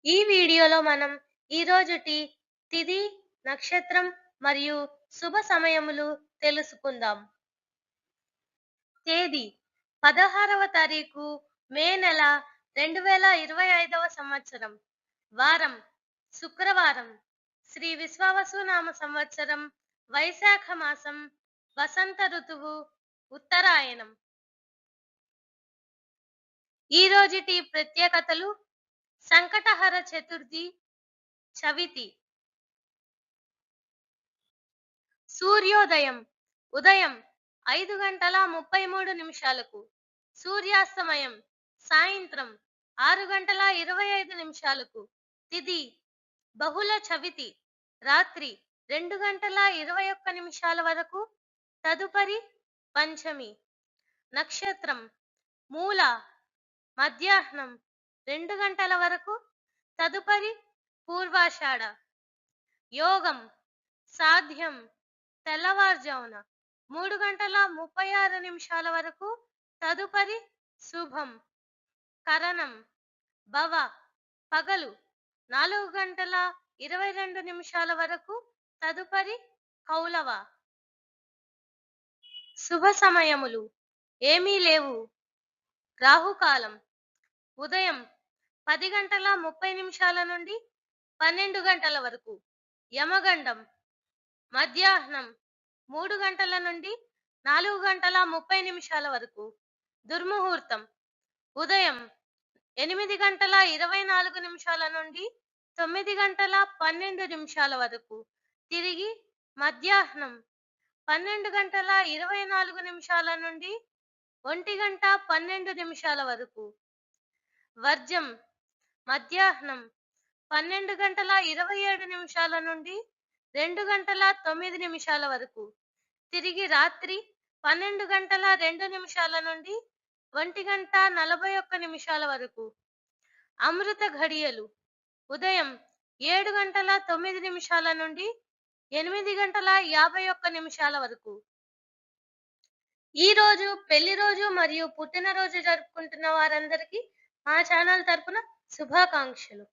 ఈ వీడియోలో మనం ఈరోజుటి తిథి, నక్షత్రం మరియు శుభ సమయములు తెలుసుకుందాం. తేదీ 16వ తారీఖు మే నెల 2025వ సంవత్సరం. వారం శుక్రవారం. శ్రీ విశ్వావసునామ సంవత్సరం, వైశాఖ మాసం, వసంత ఋతువు, ఉత్తరాయణం. ఈ రోజుటి ప్రత్యేకతలు: సంకటహర చతుర్థి, చవితి. సూర్యోదయం ఉదయం 5:33 సూర్యాస్తమయం సాయంత్రం 6:25 తిథి బహుళ చవితి రాత్రి 2:21 వరకు, తదుపరి పంచమి. నక్షత్రం మూల మధ్యాహ్నం 2 గంటల వరకు, తదుపరి పూర్వాషాఢ. యోగం సాధ్యం తెల్లవారుజామున 3:36 వరకు, తదుపరి శుభం. కరణం భవ పగలు 4:22 వరకు, తదుపరి కౌలవ. శుభ సమయములు ఏమీ లేవు. రాహుకాలం ఉదయం 10:30 నుండి 12 గంటల వరకు. యమగండం మధ్యాహ్నం 3 గంటల నుండి 4:30 వరకు. దుర్ముహూర్తం ఉదయం 8:24 నుండి 9:12 వరకు. తిరిగి మధ్యాహ్నం 12:24 నుండి 1:12 వరకు. వర్జం మధ్యాహ్నం 12:27 నుండి 2:09 వరకు. తిరిగి రాత్రి 12:02 నుండి 1:41 వరకు. అమృత ఘడియలు ఉదయం 7:09 నుండి 8:51 వరకు. ఈ రోజు పెళ్లి రోజు మరియు పుట్టినరోజు జరుపుకుంటున్న వారందరికీ మా ఛానల్ తరపున శుభాకాంక్షలు.